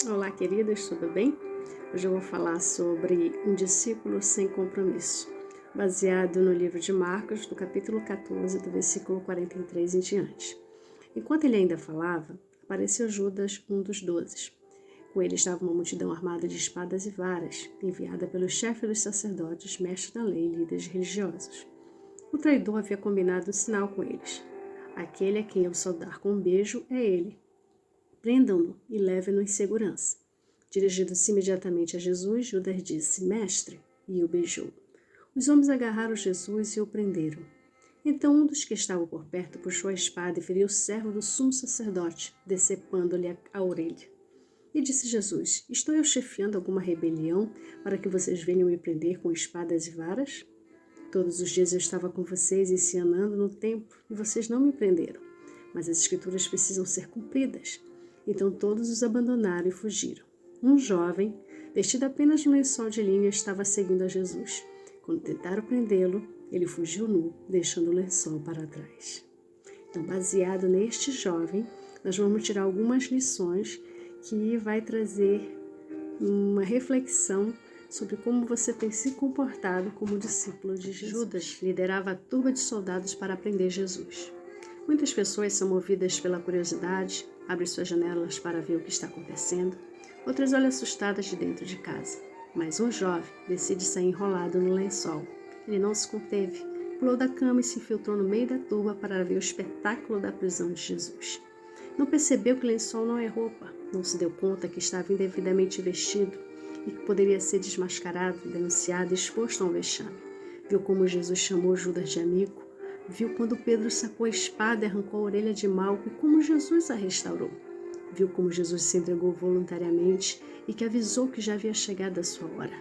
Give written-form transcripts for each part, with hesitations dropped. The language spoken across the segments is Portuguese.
Olá, queridas, tudo bem? Hoje eu vou falar sobre um discípulo sem compromisso, baseado no livro de Marcos, do capítulo 14, do versículo 43 em diante. Enquanto ele ainda falava, apareceu Judas, um dos 12. Com ele estava uma multidão armada de espadas e varas, enviada pelo chefe dos sacerdotes, mestre da lei e líderes religiosos. O traidor havia combinado um sinal com eles. Aquele a quem eu saudar com um beijo é ele. Prendam-no e levem-no em segurança. Dirigindo-se imediatamente a Jesus, Judas disse, Mestre, e o beijou. Os homens agarraram Jesus e o prenderam. Então um dos que estavam por perto puxou a espada e feriu o servo do sumo sacerdote, decepando-lhe a orelha. E disse Jesus, estou eu chefiando alguma rebelião para que vocês venham me prender com espadas e varas? Todos os dias eu estava com vocês ensinando no templo e vocês não me prenderam. Mas as escrituras precisam ser cumpridas. Então todos os abandonaram e fugiram. Um jovem, vestido apenas de um lençol de linho, estava seguindo a Jesus. Quando tentaram prendê-lo, ele fugiu nu, deixando o lençol para trás. Então, baseado neste jovem, nós vamos tirar algumas lições que vai trazer uma reflexão sobre como você tem se comportado como discípulo de Jesus. Judas liderava a turba de soldados para prender Jesus. Muitas pessoas são movidas pela curiosidade, abrem suas janelas para ver o que está acontecendo, outras olham assustadas de dentro de casa. Mas um jovem decide sair enrolado no lençol. Ele não se conteve, pulou da cama e se infiltrou no meio da turba para ver o espetáculo da prisão de Jesus. Não percebeu que o lençol não é roupa, não se deu conta que estava indevidamente vestido e que poderia ser desmascarado, denunciado e exposto a um vexame. Viu como Jesus chamou Judas de amigo, viu quando Pedro sacou a espada e arrancou a orelha de Malco e como Jesus a restaurou. Viu como Jesus se entregou voluntariamente e que avisou que já havia chegado a sua hora.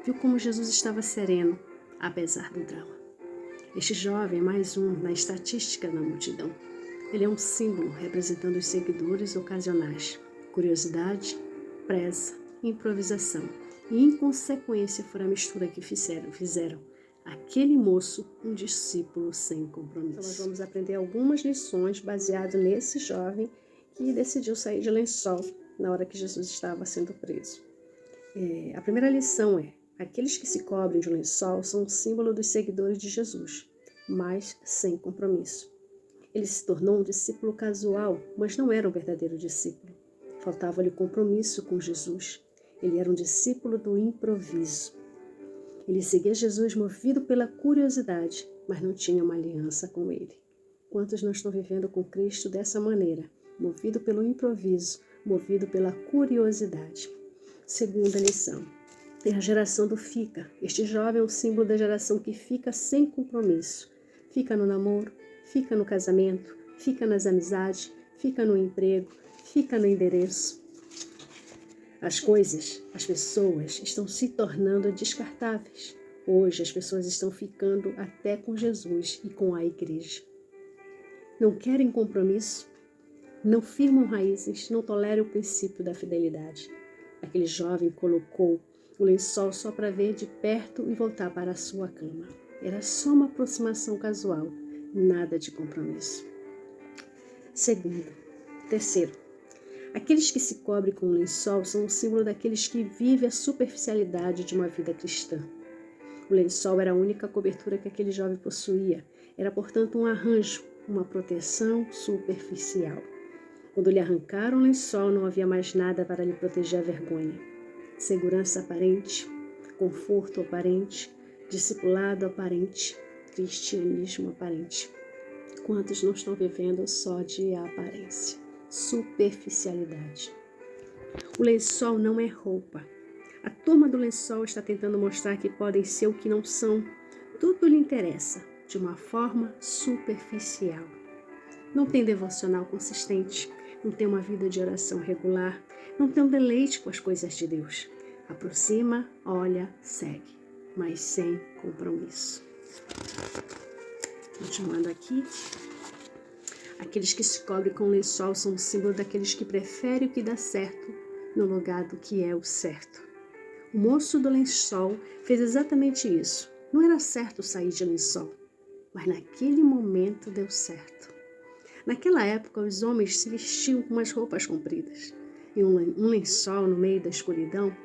Viu como Jesus estava sereno, apesar do drama. Este jovem é mais um na estatística da multidão. Ele é um símbolo representando os seguidores ocasionais. Curiosidade, pressa, improvisação e inconsequência foram a mistura que fizeram aquele moço um discípulo sem compromisso. Então nós vamos aprender algumas lições baseado nesse jovem que decidiu sair de lençol na hora que Jesus estava sendo preso. A primeira lição é: aqueles que se cobrem de um lençol são um símbolo dos seguidores de Jesus, mas sem compromisso. Ele se tornou um discípulo casual, mas não era um verdadeiro discípulo. Faltava-lhe compromisso com Jesus. Ele era um discípulo do improviso. Ele seguia Jesus movido pela curiosidade, mas não tinha uma aliança com ele. Quantos não estão vivendo com Cristo dessa maneira, movido pelo improviso, movido pela curiosidade? Segunda lição. Tem a geração do fica. Este jovem é um símbolo da geração que fica sem compromisso. Fica no namoro, fica no casamento, fica nas amizades, fica no emprego, fica no endereço. As coisas, as pessoas estão se tornando descartáveis. Hoje as pessoas estão ficando até com Jesus e com a igreja. Não querem compromisso, não firmam raízes, não toleram o princípio da fidelidade. Aquele jovem colocou o lençol só para ver de perto e voltar para a sua cama. Era só uma aproximação casual, nada de compromisso. Terceiro, aqueles que se cobrem com o lençol são um símbolo daqueles que vivem a superficialidade de uma vida cristã. O lençol era a única cobertura que aquele jovem possuía. Era, portanto, um arranjo, uma proteção superficial. Quando lhe arrancaram o lençol, não havia mais nada para lhe proteger a vergonha. Segurança aparente, conforto aparente, discipulado aparente, cristianismo aparente. Quantos não estão vivendo só de aparência? Superficialidade. O lençol não é roupa. A turma do lençol está tentando mostrar que podem ser o que não são. Tudo lhe interessa, de uma forma superficial. Não tem devocional consistente, não tem uma vida de oração regular, não tem um deleite com as coisas de Deus. Aproxima, olha, segue, mas sem compromisso. Continuando aqui. Aqueles que se cobrem com lençol são um símbolo daqueles que preferem o que dá certo no lugar do que é o certo. O moço do lençol fez exatamente isso. Não era certo sair de lençol, mas naquele momento deu certo. Naquela época, os homens se vestiam com umas roupas compridas. e um lençol no meio da escuridão,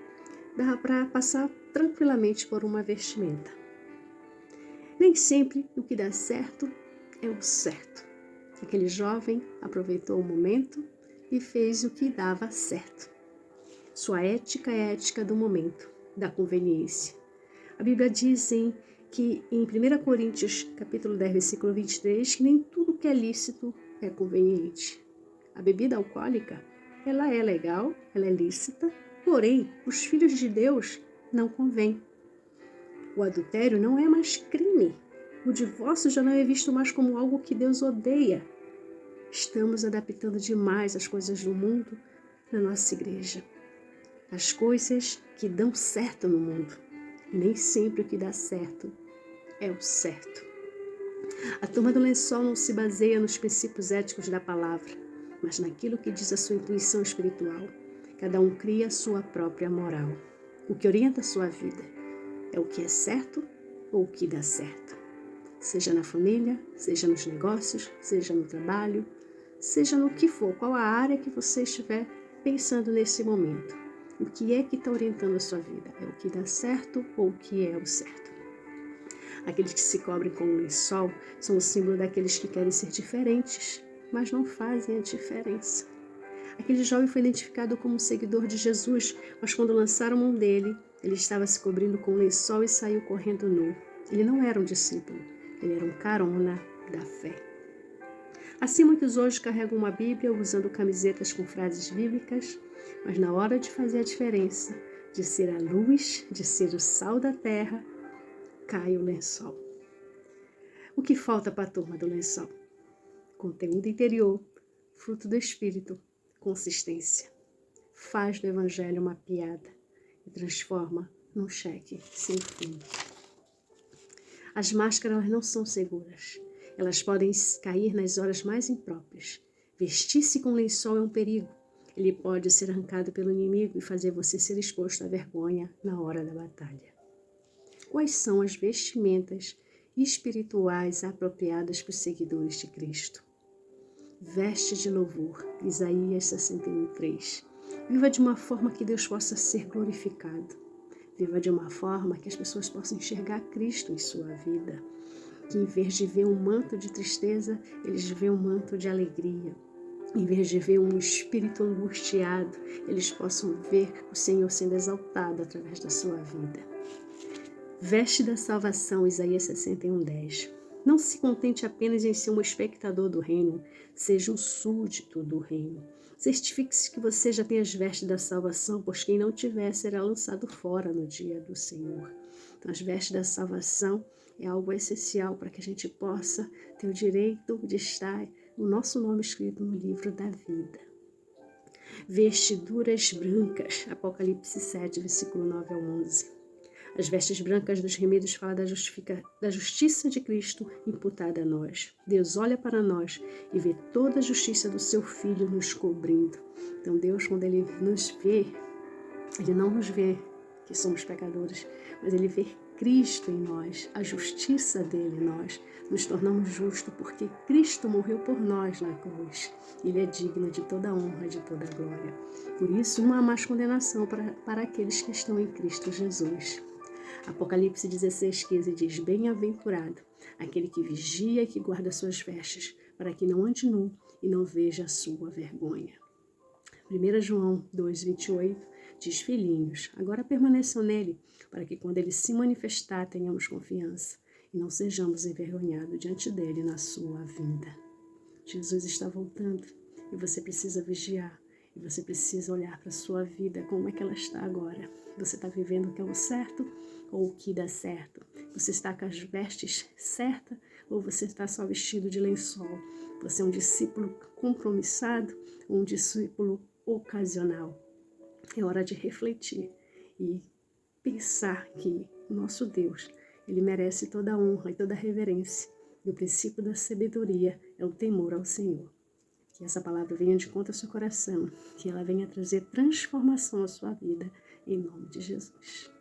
dá para passar tranquilamente por uma vestimenta. Nem sempre o que dá certo é o certo. Aquele jovem aproveitou o momento e fez o que dava certo. Sua ética é a ética do momento, da conveniência. A Bíblia diz que em 1 Coríntios capítulo 10, versículo 23, que nem tudo que é lícito é conveniente. A bebida alcoólica, ela é legal, ela é lícita, porém, os filhos de Deus não convém. O adultério não é mais crime. O divórcio já não é visto mais como algo que Deus odeia. Estamos adaptando demais as coisas do mundo na nossa igreja. As coisas que dão certo no mundo. E nem sempre o que dá certo é o certo. A turma do lençol não se baseia nos princípios éticos da palavra, mas naquilo que diz a sua intuição espiritual. Cada um cria a sua própria moral. O que orienta a sua vida é o que é certo ou o que dá certo. Seja na família, seja nos negócios, seja no trabalho, seja no que for, qual a área que você estiver pensando nesse momento. O que é que está orientando a sua vida? É o que dá certo ou o que é o certo? Aqueles que se cobrem com o lençol são o símbolo daqueles que querem ser diferentes, mas não fazem a diferença. Aquele jovem foi identificado como seguidor de Jesus, mas quando lançaram mão dele, ele estava se cobrindo com o lençol e saiu correndo nu. Ele não era um discípulo, ele era um carona da fé. Assim, muitos hoje carregam uma Bíblia usando camisetas com frases bíblicas, mas na hora de fazer a diferença, de ser a luz, de ser o sal da terra, cai o lençol. O que falta para a turma do lençol? Conteúdo interior, fruto do Espírito, consistência. Faz do Evangelho uma piada e transforma num cheque sem fim. As máscaras não são seguras. Elas podem cair nas horas mais impróprias. Vestir-se com lençol é um perigo. Ele pode ser arrancado pelo inimigo e fazer você ser exposto à vergonha na hora da batalha. Quais são as vestimentas espirituais apropriadas para os seguidores de Cristo? Veste de louvor, Isaías 61:3. Viva de uma forma que Deus possa ser glorificado. Viva de uma forma que as pessoas possam enxergar Cristo em sua vida. Que em vez de ver um manto de tristeza, eles veem um manto de alegria. Em vez de ver um espírito angustiado, eles possam ver o Senhor sendo exaltado através da sua vida. Veste da salvação, Isaías 61:10. Não se contente apenas em ser um espectador do reino, seja um súdito do reino. Certifique-se que você já tem as vestes da salvação, pois quem não tiver será lançado fora no dia do Senhor. Então, as vestes da salvação é algo essencial para que a gente possa ter o direito de estar o nosso nome escrito no livro da vida. Vestiduras brancas, Apocalipse 7, versículo 9 ao 11. As vestes brancas dos remidos falam da justiça de Cristo imputada a nós. Deus olha para nós e vê toda a justiça do seu Filho nos cobrindo. Então Deus, quando Ele nos vê, Ele não nos vê que somos pecadores, mas Ele vê Cristo em nós, a justiça dele em nós. Nos tornamos justos porque Cristo morreu por nós na cruz. Ele é digno de toda honra, de toda glória. Por isso, não há mais condenação para aqueles que estão em Cristo Jesus. Apocalipse 16:15 diz: Bem-aventurado aquele que vigia e que guarda suas vestes, para que não ande nu e não veja a sua vergonha. 1 João 2:28 diz: Filhinhos, agora permaneçam nele, para que quando ele se manifestar tenhamos confiança e não sejamos envergonhados diante dele na sua vinda. Jesus está voltando e você precisa vigiar. E você precisa olhar para a sua vida, como é que ela está agora. Você está vivendo o que é o certo ou o que dá certo? Você está com as vestes certas ou você está só vestido de lençol? Você é um discípulo compromissado ou um discípulo ocasional? É hora de refletir e pensar que o nosso Deus, Ele merece toda a honra e toda a reverência. E o princípio da sabedoria é o temor ao Senhor. Que essa palavra venha de conta ao seu coração, que ela venha trazer transformação à sua vida, em nome de Jesus.